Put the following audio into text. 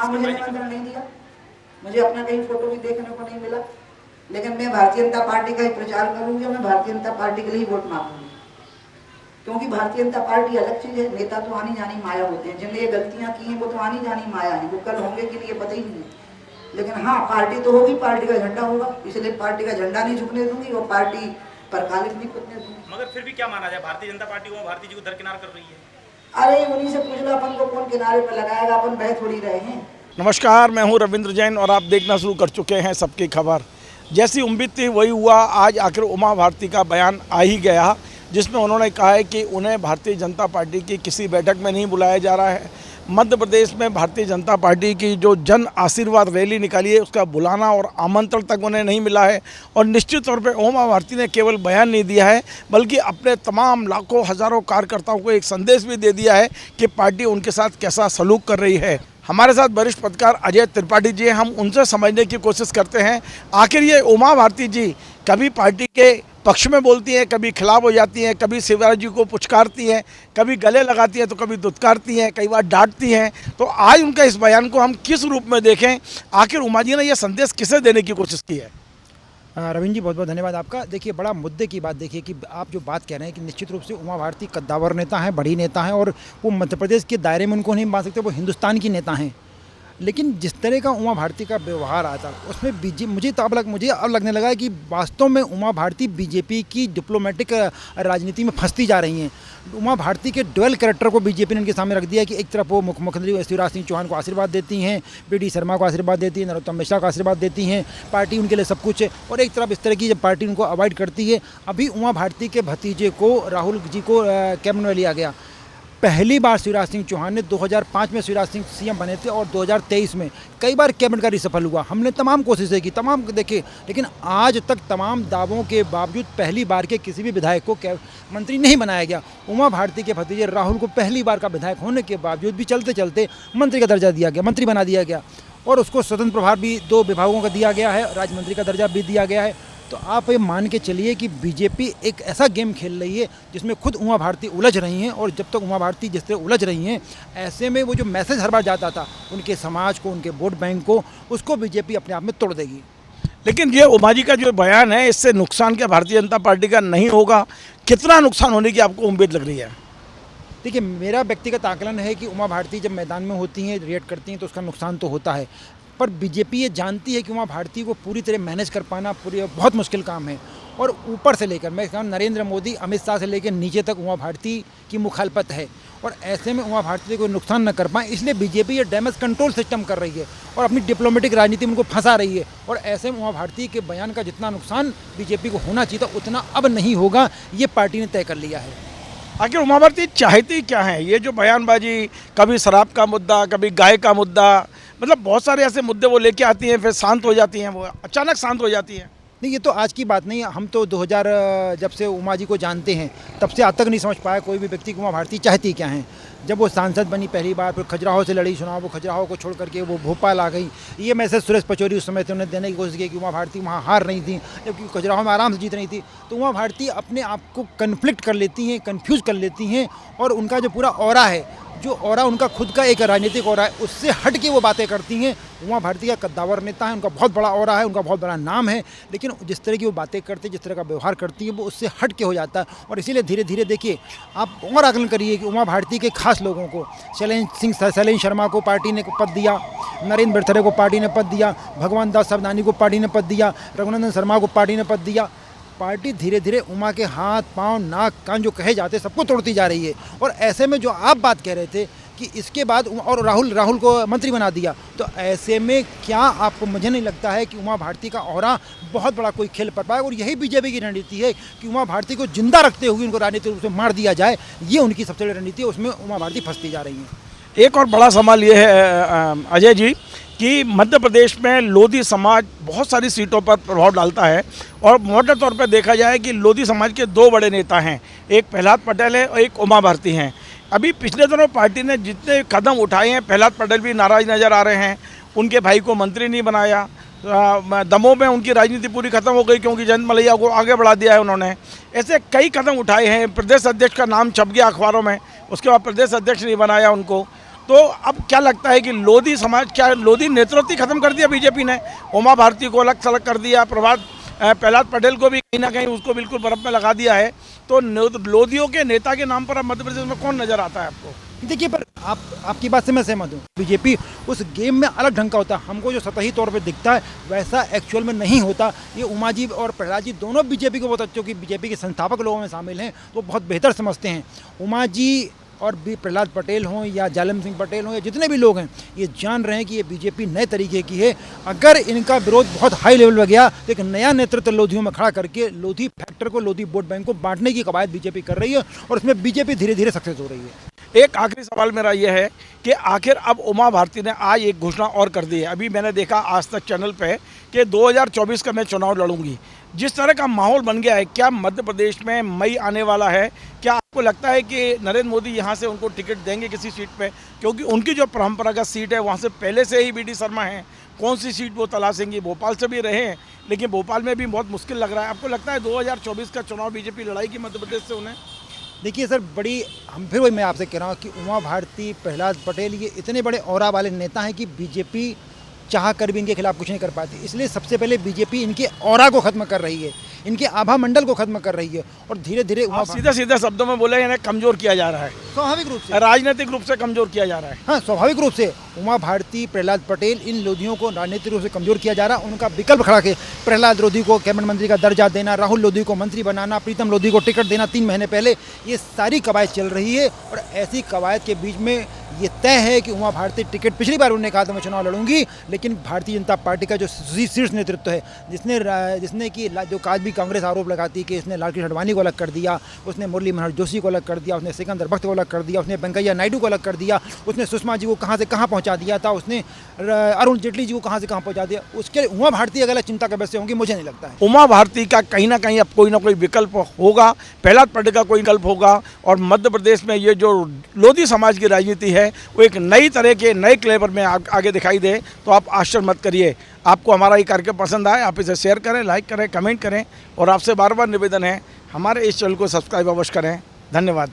हाँ, मुझे निमंत्रण नहीं दिया, मुझे अपना कहीं फोटो भी देखने को नहीं मिला। लेकिन मैं भारतीय जनता पार्टी का ही प्रचार करूंगी, मैं भारतीय जनता पार्टी के लिए वोट मांगूंगी, क्योंकि भारतीय जनता पार्टी अलग चीज है। नेता तो आनी जानी माया होते हैं, जिनने ये गलतियां की हैं वो तो आनी जानी माया है, वो कल होंगे कि नहीं पता ही नहीं है। लेकिन हाँ, पार्टी तो होगी, पार्टी का झंडा होगा, इसलिए पार्टी का झंडा नहीं झुकने दूंगी और पार्टी पर खालिद नहीं कुदने दूंगी। मगर फिर भी क्या माना जाए, भारतीय जनता पार्टी उमा भारती जी को दरकिनार कर रही है? अरे उन्हीं से पूछ लो, अपन को कौन किनारे पर लगाएगा, अपन बह थोड़ी रहे हैं। नमस्कार, मैं हूं रविंद्र जैन और आप देखना शुरू कर चुके हैं सबकी खबर। जैसी उम्मीद थी वही हुआ, आज आखिर उमा भारती का बयान आ ही गया, जिसमें उन्होंने कहा है कि उन्हें भारतीय जनता पार्टी की किसी बैठक में नहीं बुलाया जा रहा है। मध्य प्रदेश में भारतीय जनता पार्टी की जो जन आशीर्वाद रैली निकाली है उसका बुलाना और आमंत्रण तक उन्हें नहीं मिला है। और निश्चित तौर पे उमा भारती ने केवल बयान नहीं दिया है, बल्कि अपने तमाम लाखों हज़ारों कार्यकर्ताओं को एक संदेश भी दे दिया है कि पार्टी उनके साथ कैसा सलूक कर रही है। हमारे साथ वरिष्ठ पत्रकार अजय त्रिपाठी जी हैं, हम उनसे समझने की कोशिश करते हैं आखिर ये उमा भारती जी कभी पार्टी के पक्ष में बोलती हैं, कभी खिलाफ हो जाती हैं, कभी शिवराज जी को पुचकारती हैं, कभी गले लगाती हैं तो कभी दुत्कारती हैं, कई बार डांटती हैं। तो आज उनका इस बयान को हम किस रूप में देखें, आखिर उमा जी ने यह संदेश किसे देने की कोशिश की है? रविंद्र जी, बहुत बहुत धन्यवाद आपका। देखिए, बड़ा मुद्दे की बात देखिए कि आप जो बात कह रहे हैं कि निश्चित रूप से उमा भारती कद्दावर नेता हैं, बड़ी नेता हैं और वो मध्य प्रदेश के दायरे में उनको नहीं मान सकते, वो हिंदुस्तान की नेता हैं। लेकिन जिस तरह का उमा भारती का व्यवहार आया था उसमें मुझे अब लगने लगा है कि वास्तव में उमा भारती बीजेपी की डिप्लोमेटिक राजनीति में फंसती जा रही हैं। उमा भारती के डुअल कैरेक्टर को बीजेपी ने उनके सामने रख दिया है कि एक तरफ वो मुख्यमंत्री शिवराज सिंह चौहान को आशीर्वाद देती हैं, बीडी शर्मा को आशीर्वाद देती हैं, नरोत्तम मिश्रा को आशीर्वाद देती हैं, पार्टी उनके लिए सब कुछ है, और एक तरफ इस तरह की जब पार्टी उनको अवॉइड करती है। अभी उमा भारती के भतीजे को, राहुल जी को कैबिनेट में लिया गया। पहली बार शिवराज सिंह चौहान ने 2005 में शिवराज सिंह सीएम बने थे और 2023 में कई बार कैबिनेट का रिसफल हुआ। हमने तमाम कोशिशें की, तमाम देखे, लेकिन आज तक तमाम दावों के बावजूद पहली बार के किसी भी विधायक को मंत्री नहीं बनाया गया। उमा भारती के भतीजे राहुल को पहली बार का विधायक होने के बावजूद भी चलते चलते मंत्री का दर्जा दिया गया, मंत्री बना दिया गया, और उसको स्वतंत्र प्रभार भी 2 विभागों का दिया गया है, राज्य मंत्री का दर्जा भी दिया गया है। तो आप ये मान के चलिए कि बीजेपी एक ऐसा गेम खेल रही है जिसमें खुद उमा भारती उलझ रही हैं, और जब तक उमा भारती जिस तरह उलझ रही हैं, ऐसे में वो जो मैसेज हर बार जाता था उनके समाज को, उनके वोट बैंक को, उसको बीजेपी अपने आप में तोड़ देगी। लेकिन ये उमा जी का जो बयान है, इससे नुकसान क्या भारतीय जनता पार्टी का नहीं होगा? कितना नुकसान होने की आपको उम्मीद लग रही है? देखिए, मेरा व्यक्तिगत आकलन है कि उमा भारती जब मैदान में होती हैं, रिएक्ट करती हैं, तो उसका नुकसान तो होता है, पर बीजेपी ये जानती है कि उमा भारती को पूरी तरह मैनेज कर पाना बहुत मुश्किल काम है। और ऊपर से लेकर, मैं कहूँ, नरेंद्र मोदी, अमित शाह से लेकर नीचे तक उमा भारती की मुखालफत है, और ऐसे में उमा भारती को नुकसान न कर पाए, इसलिए बीजेपी ये डैमेज कंट्रोल सिस्टम कर रही है और अपनी डिप्लोमेटिक राजनीति में उनको फंसा रही है। और ऐसे में उमा भारती के बयान का जितना नुकसान बीजेपी को होना चाहिए था उतना अब नहीं होगा, ये पार्टी ने तय कर लिया है। आखिर उमा भारती चाहती क्या है? ये जो बयानबाजी, कभी शराब का मुद्दा, कभी गाय का मुद्दा, मतलब बहुत सारे ऐसे मुद्दे वो लेके आती हैं, फिर शांत हो जाती हैं, वो अचानक शांत हो जाती हैं। नहीं, ये तो आज की बात नहीं है। हम तो 2000 जब से उमा जी को जानते हैं तब से आज तक नहीं समझ पाया कोई भी व्यक्ति को उमा भारती चाहती क्या है। जब वो सांसद बनी पहली बार, फिर खजुराहो से लड़ी चुनाव, वो खजुराहो को छोड़ करके वो भोपाल आ गई। ये मैसेज सुरेश पचौरी उस समय से उन्होंने देने की कोशिश की कि उमा भारती वहाँ हार रही थी, जबकि खजुराहो में आराम से जीत रही थी। तो उमा भारती अपने आप को कन्फ्लिक्ट कर लेती हैं, कन्फ्यूज़ कर लेती हैं, और उनका जो पूरा ऑरा है, जो ऑरा उनका खुद का एक राजनीतिक ऑरा है, उससे हट के वो बातें करती हैं। उमा भारती का कद्दावर नेता है, उनका बहुत बड़ा ऑरा है, उनका बहुत बड़ा नाम है, लेकिन जिस तरह की वो बातें करती है, जिस तरह का व्यवहार करती है, वो उससे हट के हो जाता है। और इसीलिए धीरे धीरे देखिए, आप और आकलन करिए कि उमा भारती के खास लोगों को, शैलेंद्र शर्मा को पार्टी ने पद दिया, नरेंद्र बिरथरे को पार्टी ने पद दिया, भगवान दास सबनानी को पार्टी ने पद दिया, रघुनंदन शर्मा को पार्टी ने पद दिया। पार्टी धीरे धीरे उमा के हाथ, पांव, नाक, कान जो कहे जाते सबको तोड़ती जा रही है। और ऐसे में जो आप बात कह रहे थे कि इसके बाद और राहुल को मंत्री बना दिया, तो ऐसे में क्या आपको, मुझे नहीं लगता है कि उमा भारती का ऑरा बहुत बड़ा कोई खेल पा पाए। और यही बीजेपी की रणनीति है कि उमा भारती को जिंदा रखते हुए उनको राजनीतिक रूप से मार दिया जाए, ये उनकी सबसे बड़ी रणनीति है, उसमें उमा भारती फंसती जा रही है। एक और बड़ा सवाल ये है अजय जी कि मध्य प्रदेश में लोधी समाज बहुत सारी सीटों पर प्रभाव डालता है, और मोटे तौर पर देखा जाए कि लोधी समाज के 2 बड़े नेता हैं, एक प्रहलाद पटेल है और एक उमा भारती हैं। अभी पिछले दिनों पार्टी ने जितने कदम उठाए हैं, प्रहलाद पटेल भी नाराज नज़र आ रहे हैं, उनके भाई को मंत्री नहीं बनाया, दमोह में उनकी राजनीति पूरी खत्म हो गई क्योंकि जयंत मलैया को आगे बढ़ा दिया है उन्होंने। ऐसे कई कदम उठाए हैं, प्रदेश अध्यक्ष का नाम छप गया अखबारों में, उसके बाद प्रदेश अध्यक्ष नहीं बनाया उनको। तो अब क्या लगता है कि लोधी समाज, क्या लोधी नेतृत्व ही खत्म कर दिया बीजेपी ने? उमा भारती को अलग थलग कर दिया, प्रहलाद पटेल को भी कहीं ना कहीं उसको बिल्कुल बर्फ में लगा दिया है। तो लोधियों के नेता के नाम पर अब मध्य प्रदेश में कौन नजर आता है आपको? देखिए, पर आपकी बात से मैं सहमत हूँ। बीजेपी उस गेम में अलग ढंग का होता है, हमको जो सतही तौर पे दिखता है वैसा एक्चुअल में नहीं होता। ये उमा जी और प्रहलाद जी दोनों बीजेपी को बहुत अच्छे, कि बीजेपी के संस्थापक लोगों में शामिल हैं, तो बहुत बेहतर समझते हैं। उमा जी और भी प्रहलाद पटेल हों या जालम सिंह पटेल हों या जितने भी लोग हैं, ये जान रहे हैं कि ये बीजेपी नए तरीके की है। अगर इनका विरोध बहुत हाई लेवल पर गया तो एक नया नेतृत्व लोधियों में खड़ा करके लोधी फैक्टर को, लोधी वोट बैंक को बांटने की कवायद बीजेपी कर रही है और उसमें बीजेपी धीरे धीरे सक्सेस हो रही है। एक आखिरी सवाल मेरा यह है कि आखिर अब उमा भारती ने आज एक घोषणा और कर दी है। अभी मैंने देखा आज तक चैनल पे कि 2024 का मैं चुनाव लड़ूंगी। जिस तरह का माहौल बन गया है, क्या मध्य प्रदेश में मई आने वाला है? क्या आपको लगता है कि नरेंद्र मोदी यहाँ से उनको टिकट देंगे किसी सीट पे? क्योंकि उनकी जो परंपरागत सीट है वहाँ से पहले से ही BD शर्मा हैं। कौन सी सीट वो तलाशेंगी? भोपाल से भी रहे हैं, लेकिन भोपाल में भी बहुत मुश्किल लग रहा है। आपको लगता है 2024 का चुनाव बीजेपी लड़ाई मध्य प्रदेश से उन्हें? देखिए सर, हम फिर वही मैं आपसे कह रहा हूँ कि उमा भारती, प्रहलाद पटेल ये इतने बड़े ऑरा वाले नेता हैं कि बीजेपी चाह कर भी इनके खिलाफ कुछ नहीं कर पाती। इसलिए सबसे पहले बीजेपी इनके ऑरा को खत्म कर रही है, इनके आभा मंडल को खत्म कर रही है और धीरे धीरे सीधे सीधे शब्दों में बोले इन्हें कमजोर किया जा रहा है, स्वाभाविक रूप से, राजनीतिक रूप से कमजोर किया जा रहा है। हाँ, स्वाभाविक रूप से उमा भारती, प्रहलाद पटेल, इन लोधियों को राजनीतिक रूप से कमजोर किया जा रहा है। उनका विकल्प खड़ा के प्रहलाद लोधी को कैबिनेट मंत्री का दर्जा देना, राहुल लोधी को मंत्री बनाना, प्रीतम लोधी को टिकट देना 3 महीने पहले, ये सारी कवायद चल रही है। और ऐसी कवायद के बीच में ये तय है कि उमा भारती टिकट, पिछली बार उन्होंने कहा था मैं चुनाव लड़ूंगी, लेकिन भारतीय जनता पार्टी का जो शीर्ष नेतृत्व है, जिसने कि जो आज भी कांग्रेस आरोप लगाती कि इसने लालकृष्ण आडवाणी को अलग कर दिया, उसने मुरली मनोहर जोशी को अलग कर दिया, उसने सिकंदर बख्त को अलग कर दिया, उसने वेंकैया नायडू को अलग कर दिया, उसने सुषमा जी को कहाँ से कहाँ पहुँचा दिया था, उसने अरुण जेटली जी को कहाँ से कहाँ पहुँचा दिया। उसके उमा भारती अगर चिंता के वैसे होंगी, मुझे नहीं लगता है। उमा भारती का कहीं ना कहीं अब कोई ना कोई विकल्प होगा, प्रहलाद पटेल का कोई विकल्प होगा, और मध्य प्रदेश में ये जो लोधी समाज की राजनीति है वो एक नई तरह के नए क्लेवर में आगे दिखाई दे। तो आप आश्चर्य मत करिए। आपको हमारा ये कार्यक्रम पसंद आए, आप इसे शेयर करें, लाइक करें, कमेंट करें, और आपसे बार बार निवेदन है हमारे इस चैनल को सब्सक्राइब अवश्य करें। धन्यवाद।